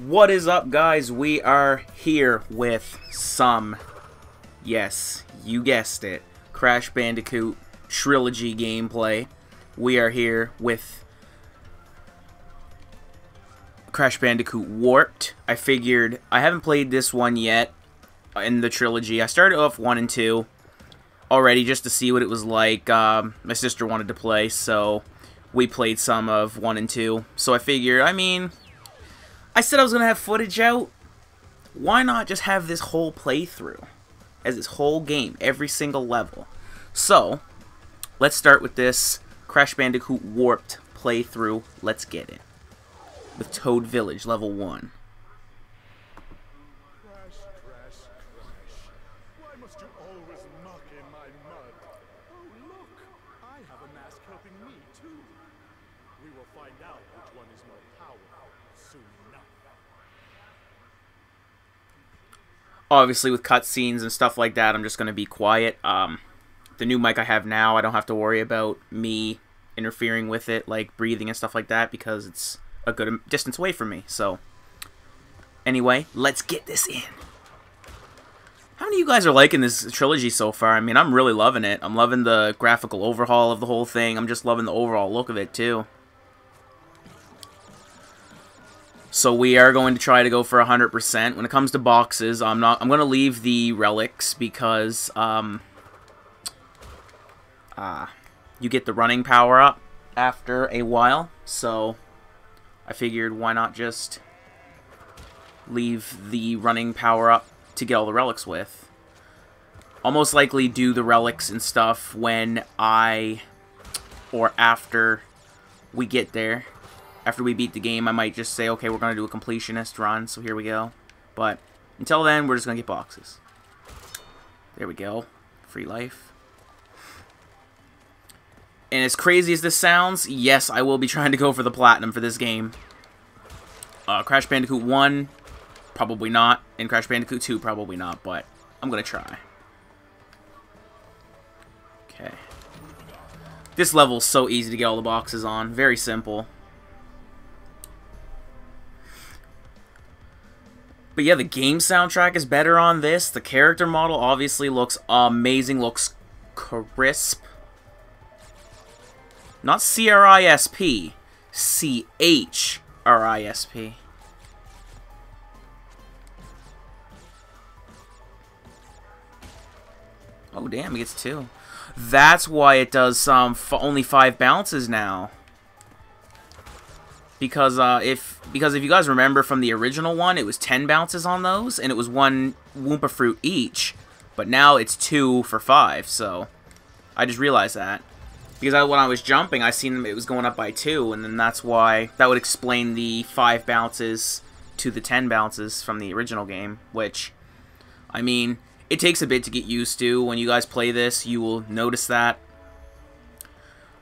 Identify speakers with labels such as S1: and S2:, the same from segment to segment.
S1: What is up, guys? We are here with some, yes, you guessed it, Crash Bandicoot Trilogy gameplay. We are here with Crash Bandicoot Warped. I figured, I haven't played this one yet in the trilogy. I started off 1 and 2 already just to see what it was like. My sister wanted to play, so we played some of 1 and 2. So I figured, I said I was going to have footage out. Why not just have this whole playthrough as this whole game, every single level? So, let's start with this Crash Bandicoot Warped playthrough. Let's get it. With Toad Village, level 1.
S2: Crash, crash, crash. Why must you always muck in my mud? Oh, look! I have a mask helping me, too. We will find out which one is more powerful soon enough.
S1: Obviously, with cutscenes and stuff like that, I'm just going to be quiet. The new mic I have now, I don't have to worry about me interfering with it, like breathing and stuff like that, because it's a good distance away from me. So, anyway, let's get this in. How many of you guys are liking this trilogy so far? I mean, I'm really loving it. I'm loving the graphical overhaul of the whole thing. I'm just loving the overall look of it, too. So we are going to try to go for 100%. When it comes to boxes, I'm going to leave the relics because you get the running power up after a while. So I figured, why not just leave the running power up to get all the relics with. I'll most likely do the relics and stuff when or after we get there. After we beat the game, I might just say, okay, we're going to do a completionist run, so here we go. But until then, we're just going to get boxes. There we go. Free life. And as crazy as this sounds, yes, I will be trying to go for the platinum for this game. Crash Bandicoot 1, probably not. And Crash Bandicoot 2, probably not, but I'm going to try. Okay. This level is so easy to get all the boxes on. Very simple. But yeah, the game soundtrack is better on this. The character model obviously looks amazing, looks crisp. Not C-R-I-S-P, C-H-R-I-S-P. Oh, damn, he gets 2. That's why it does only 5 bounces now. Because if you guys remember from the original one, it was 10 bounces on those, and it was 1 Wumpa Fruit each. But now it's 2 for 5, so I just realized that. Because when I was jumping, I seen it was going up by 2, and then that's why that would explain the 5 bounces to the 10 bounces from the original game. Which, I mean, it takes a bit to get used to. When you guys play this, you will notice that.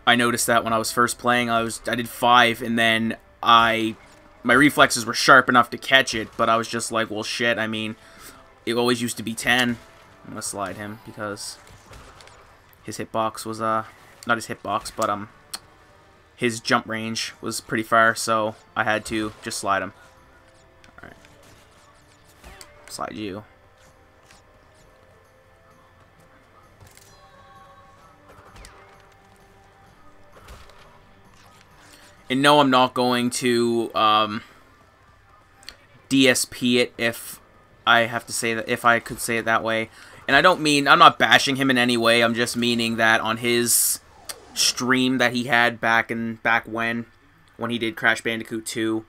S1: I noticed that when I was first playing. I did 5, and then my reflexes were sharp enough to catch it, but I was just like, well, shit, I mean, it always used to be 10. I'm gonna slide him because his hitbox was, not his hitbox, but, his jump range was pretty far, so I had to just slide him. Alright. Slide you. And no, I'm not going to DSP it if I have to say that, if I could say it that way. And I don't mean, I'm not bashing him in any way. I'm just meaning that on his stream that he had back when he did Crash Bandicoot 2,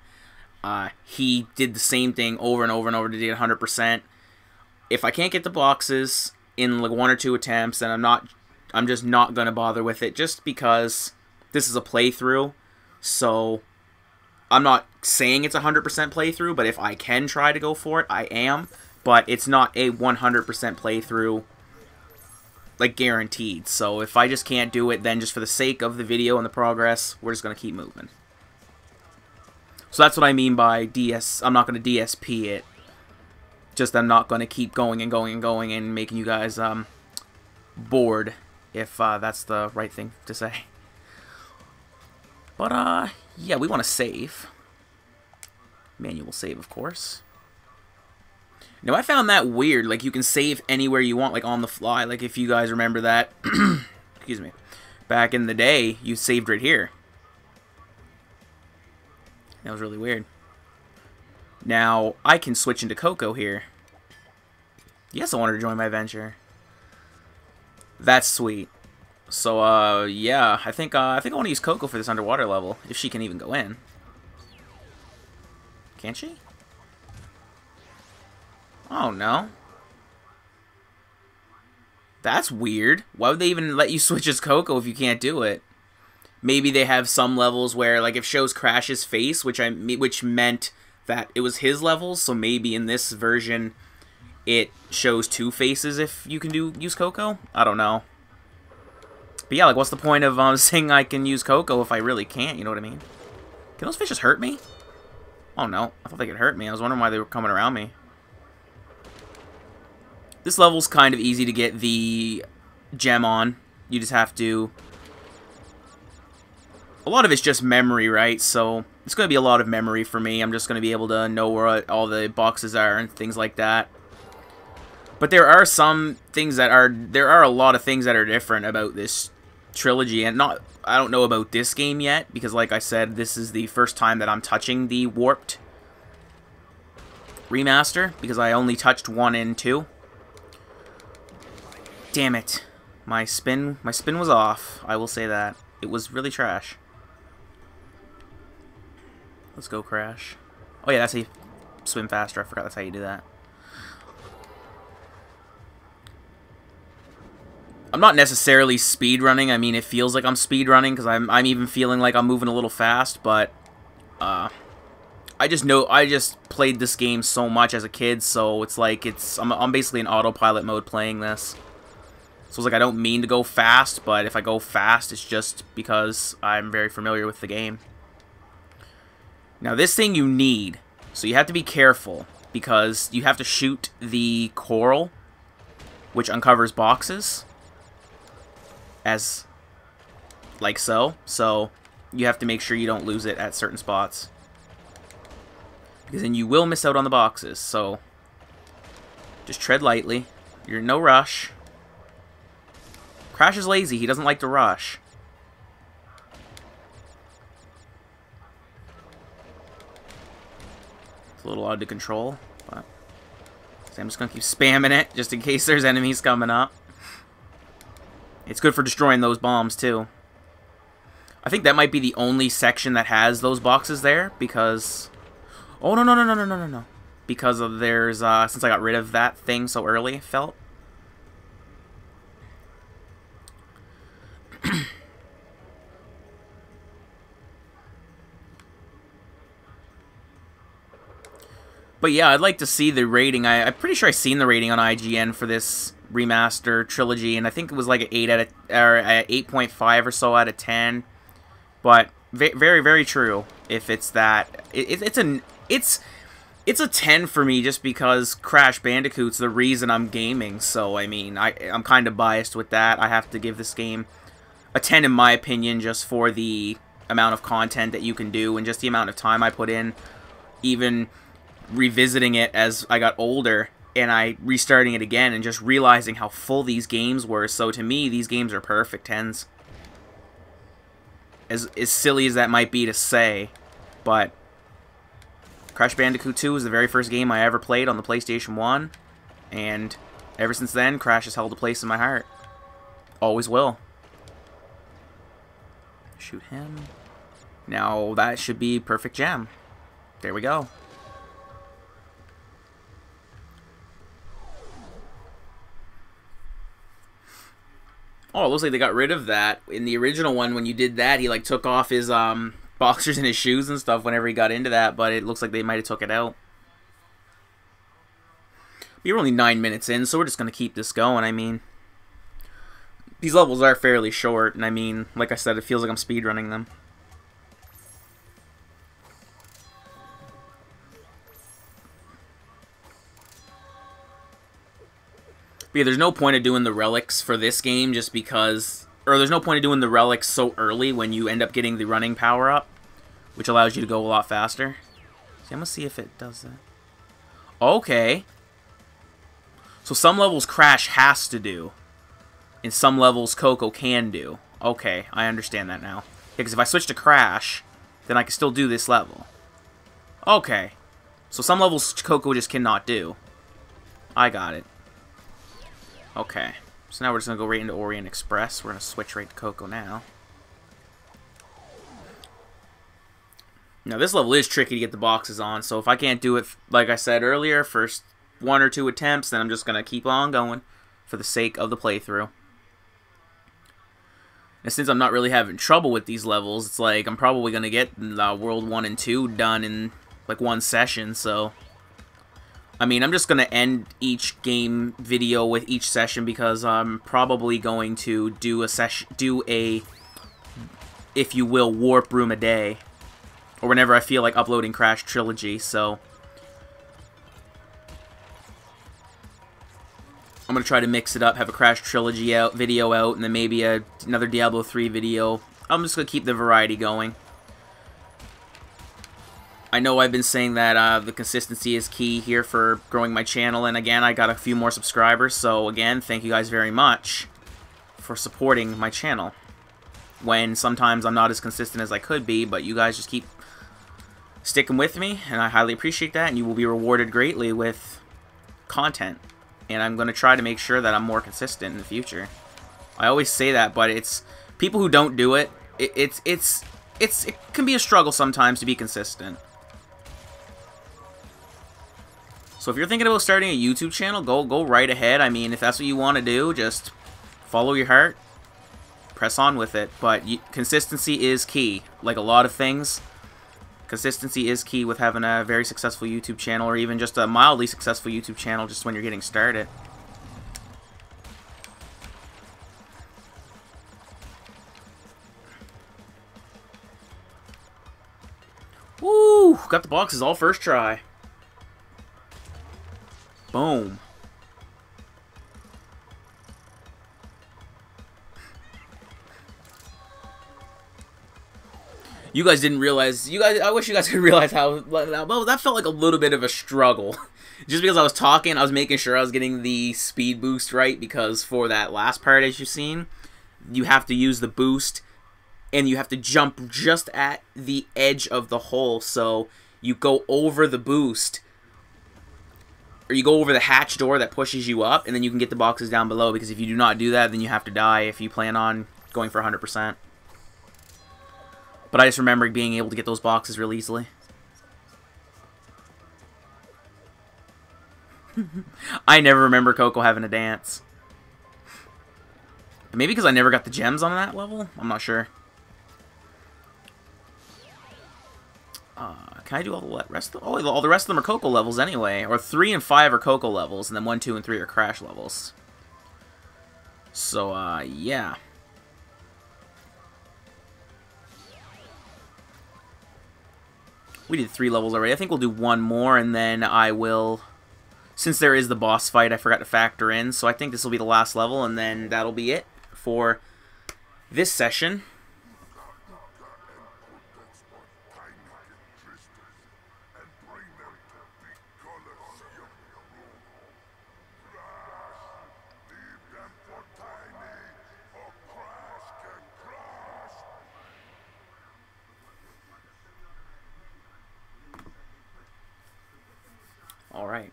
S1: he did the same thing over and over and over to get 100%. If I can't get the boxes in like 1 or 2 attempts, then I'm just not gonna bother with it, just because this is a playthrough. So, I'm not saying it's a 100% playthrough, but if I can try to go for it, I am. But it's not a 100% playthrough, like, guaranteed. So, if I just can't do it, then just for the sake of the video and the progress, we're just going to keep moving. So, that's what I mean by I'm not going to DSP it. Just I'm not going to keep going and going and going and making you guys, bored, if that's the right thing to say. But, yeah, we want to save. Manual save, of course. Now, I found that weird. Like, you can save anywhere you want, like, on the fly. Like, if you guys remember that, excuse me, back in the day, you saved right here. That was really weird. Now, I can switch into Coco here. Yes, I wanted to join my adventure. That's sweet. So, yeah, I think I want to use Coco for this underwater level, if she can even go in. Can she? Oh, no. That's weird. Why would they even let you switch as Coco if you can't do it? Maybe they have some levels where, like, it shows Crash's face, which meant that it was his levels, so maybe in this version it shows two faces if you can use Coco? I don't know. But yeah, like, what's the point of saying I can use Coco if I really can't, you know what I mean? Can those fishes hurt me? Oh, no. I thought they could hurt me. I was wondering why they were coming around me. This level's kind of easy to get the gem on. You just have to... A lot of it's just memory, right? So it's going to be a lot of memory for me. I'm just going to be able to know where all the boxes are and things like that. But there are some things that are... There are a lot of things that are different about this trilogy. And I don't know about this game yet. Because like I said, this is the first time that I'm touching the Warped remaster. Because I only touched 1 and 2. Damn it. My spin was off. I will say that. It was really trash. Let's go, Crash. Oh yeah, that's how you swim faster. I forgot that's how you do that. I'm not necessarily speedrunning. I mean, it feels like I'm speedrunning because I'm even feeling like I'm moving a little fast, but I just played this game so much as a kid, so it's like I'm basically in autopilot mode playing this. So it's like I don't mean to go fast, but if I go fast, it's just because I'm very familiar with the game. Now, this thing you need, so you have to be careful, because you have to shoot the coral, which uncovers boxes, as, like so. So, you have to make sure you don't lose it at certain spots, because then you will miss out on the boxes, so just tread lightly. You're in no rush. Crash is lazy. He doesn't like to rush. It's a little odd to control, but so I'm just going to keep spamming it just in case there's enemies coming up. It's good for destroying those bombs, too. I think that might be the only section that has those boxes there, because... Oh, no. Because of there's, since I got rid of that thing so early, felt. But yeah, I'd like to see the rating. I'm pretty sure I've seen the rating on IGN for this remaster trilogy, and I think it was like an 8.5 or so out of 10. But very, very true. If it's that, it's a 10 for me just because Crash Bandicoot's the reason I'm gaming. So I mean, I'm kind of biased with that. I have to give this game a 10 in my opinion, just for the amount of content that you can do and just the amount of time I put in, even revisiting it as I got older and I restarting it again and just realizing how full these games were. So to me, these games are perfect 10s. As silly as that might be to say, but Crash Bandicoot 2 was the very first game I ever played on the PlayStation 1, and ever since then, Crash has held a place in my heart. Always will. Shoot him. Now that should be perfect gem. There we go. Oh, it looks like they got rid of that. In the original one, when you did that, he like took off his boxers and his shoes and stuff whenever he got into that, but it looks like they might have took it out. We're only 9 minutes in, so we're just going to keep this going. I mean, these levels are fairly short, and I mean, like I said, it feels like I'm speedrunning them. But yeah, there's no point of doing the relics for this game just because... Or there's no point of doing the relics so early when you end up getting the running power up, which allows you to go a lot faster. So Okay, I'm gonna see if it does that. Okay. So some levels Crash has to do, and some levels Coco can do. Okay, I understand that now. Because if I switch to Crash, then I can still do this level. Okay. So some levels Coco just cannot do. I got it. Okay. So now we're just going to go right into Orient Express. We're going to switch right to Coco now. Now this level is tricky to get the boxes on, so if I can't do it, like I said earlier, first 1 or 2 attempts, then I'm just going to keep on going for the sake of the playthrough. And since I'm not really having trouble with these levels, it's like I'm probably going to get World 1 and 2 done in like 1 session, so... I mean, I'm just going to end each game video with each session because I'm probably going to do a, if you will, warp room a day. Or whenever I feel like uploading Crash Trilogy, so... I'm going to try to mix it up, have a Crash Trilogy video out, and then maybe another Diablo 3 video. I'm just going to keep the variety going. I know I've been saying that the consistency is key here for growing my channel, and again, I got a few more subscribers, so again, thank you guys very much for supporting my channel. When sometimes I'm not as consistent as I could be, but you guys just keep sticking with me, and I highly appreciate that, and you will be rewarded greatly with content. And I'm going to try to make sure that I'm more consistent in the future. I always say that, but it's people who don't do it, it can be a struggle sometimes to be consistent. So if you're thinking about starting a YouTube channel, go right ahead. I mean, if that's what you want to do, just follow your heart, press on with it. But consistency is key. Like a lot of things, consistency is key with having a very successful YouTube channel, or even just a mildly successful YouTube channel just when you're getting started. Woo! Got the boxes all first try. Boom. You guys didn't realize, I wish you guys could realize how, well, that felt like a little bit of a struggle. Just because I was talking, I was making sure I was getting the speed boost right, because for that last part, as you've seen, you have to use the boost, and you have to jump just at the edge of the hole, so you go over the boost, or you go over the hatch door that pushes you up, and then you can get the boxes down below, because if you do not do that, then you have to die if you plan on going for 100%. But I just remember being able to get those boxes real easily. I never remember Coco having a dance. Maybe because I never got the gems on that level? I'm not sure. Can I do all the rest of them? Oh, all the rest of them are Coco levels anyway. Or 3 and 5 are Coco levels, and then 1, 2, and 3 are Crash levels. So, yeah. We did 3 levels already. I think we'll do 1 more, and then I will... Since there is the boss fight, I forgot to factor in, so I think this will be the last level, and then that'll be it for this session. Alright.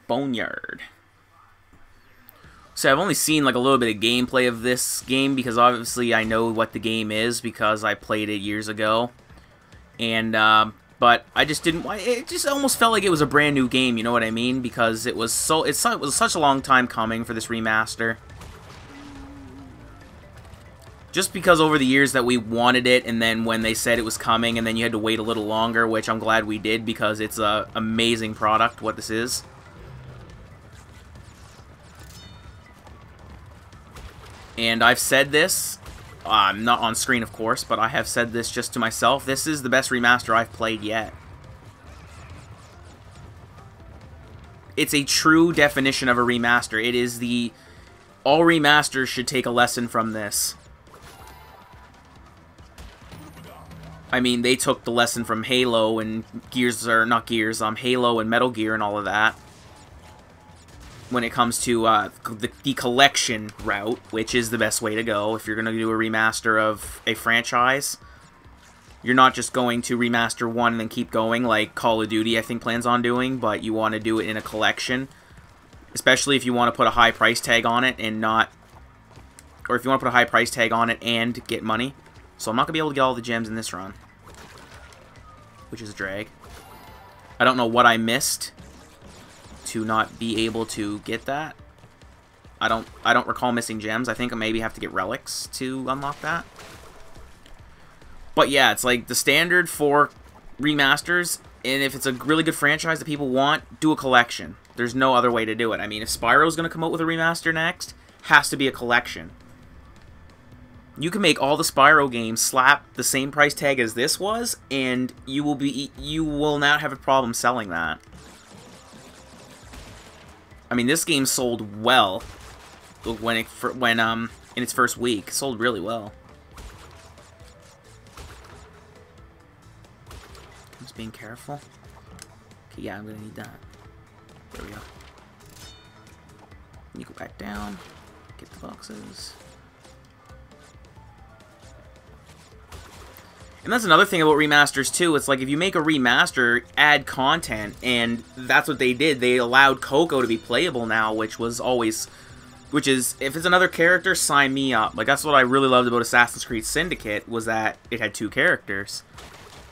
S1: Boneyard. So I've only seen like a little bit of gameplay of this game, because obviously I know what the game is because I played it years ago. And, but I just didn't, it just almost felt like it was a brand new game, you know what I mean? Because it was such a long time coming for this remaster. Just because over the years that we wanted it, and then when they said it was coming, and then you had to wait a little longer, which I'm glad we did, because it's an amazing product, what this is. And I've said this, not on screen of course, but I have said this just to myself, this is the best remaster I've played yet. It's a true definition of a remaster. It is the... All remasters should take a lesson from this. I mean, they took the lesson from Halo and Gears, or not Gears, Halo and Metal Gear and all of that. When it comes to the collection route, which is the best way to go if you're going to do a remaster of a franchise. You're not just going to remaster one and then keep going like Call of Duty, I think, plans on doing, but you want to do it in a collection. Especially if you want to put a high price tag on it and not... Or if you want to put a high price tag on it and get money. So I'm not going to be able to get all the gems in this run. Which is a drag. I don't know what I missed to not be able to get that. I don't recall missing gems. I think I maybe have to get relics to unlock that. But yeah, it's like the standard for remasters, and if it's a really good franchise that people want, do a collection. There's no other way to do it. I mean, if Spyro's going to come out with a remaster next, has to be a collection. You can make all the Spyro games slap the same price tag as this was, and you will not have a problem selling that. I mean, this game sold well when in its first week. It sold really well. Just being careful. Okay, yeah, I'm gonna need that. There we go. You go back down. Get the boxes. And that's another thing about remasters too. It's like if you make a remaster, add content, and that's what they did. They allowed Coco to be playable now, which is, if it's another character, sign me up. Like, that's what I really loved about Assassin's Creed Syndicate, was that it had 2 characters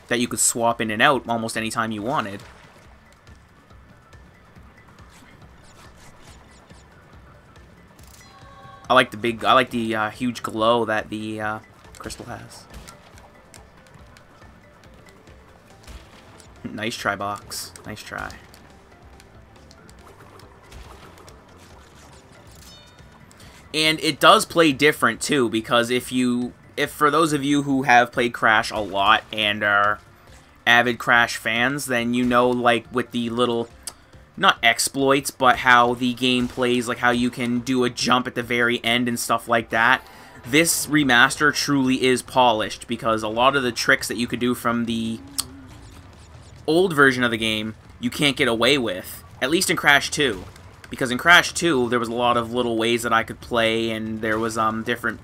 S1: that you could swap in and out almost anytime you wanted. I like the huge glow that the crystal has. Nice try, box. Nice try. And it does play different too, because if for those of you who have played Crash a lot and are avid Crash fans, then you know, like, with the little, not exploits, but how the game plays, like how you can do a jump at the very end and stuff like that. This remaster truly is polished, because a lot of the tricks that you could do from the old version of the game, you can't get away with. At least in Crash 2. Because in Crash 2, there was a lot of little ways that I could play, and there was different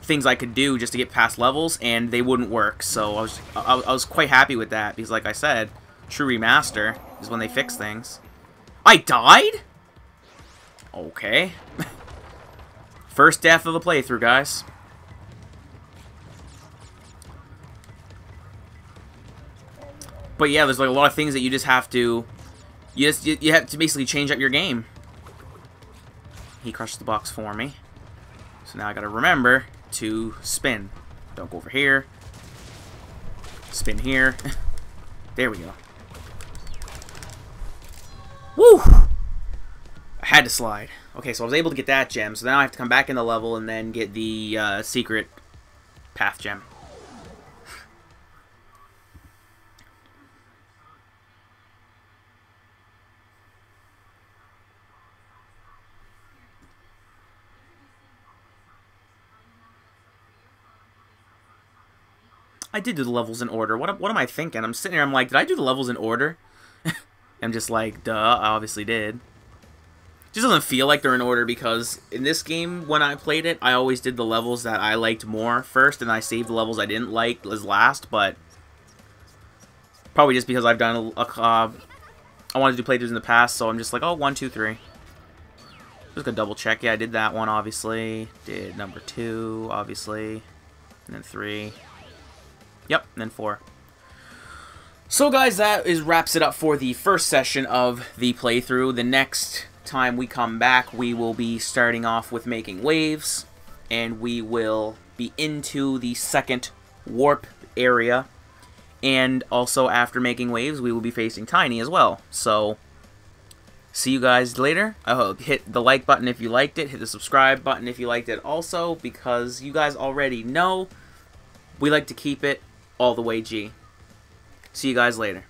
S1: things I could do just to get past levels, and they wouldn't work. So I was quite happy with that, because like I said, true remaster is when they fix things. I died? Okay. First death of the playthrough, guys. But yeah, there's like a lot of things that you just have to... You have to basically change up your game. He crushed the box for me. So now I gotta remember to spin. Don't go over here. Spin here. There we go. Woo! I had to slide. Okay, so I was able to get that gem. So now I have to come back in the level and then get the secret path gem. I did do the levels in order. What am I thinking? I'm sitting here, I'm like, did I do the levels in order? I'm just like, duh, I obviously did. Just doesn't feel like they're in order, because in this game, when I played it, I always did the levels that I liked more first, and I saved the levels I didn't like as last, but probably just because I've done I wanted to do playthroughs in the past, so I'm just like, oh, 1, 2, 3. Just gonna double check. Yeah, I did that one, obviously. Did number 2, obviously. And then 3. Yep, and then 4. So guys, that wraps it up for the first session of the playthrough. The next time we come back, we will be starting off with making waves, and we will be into the second warp area, and also after making waves, we will be facing Tiny as well. So, see you guys later. I hope hit the like button if you liked it, hit the subscribe button if you liked it also, because you guys already know we like to keep it all the way G. See you guys later.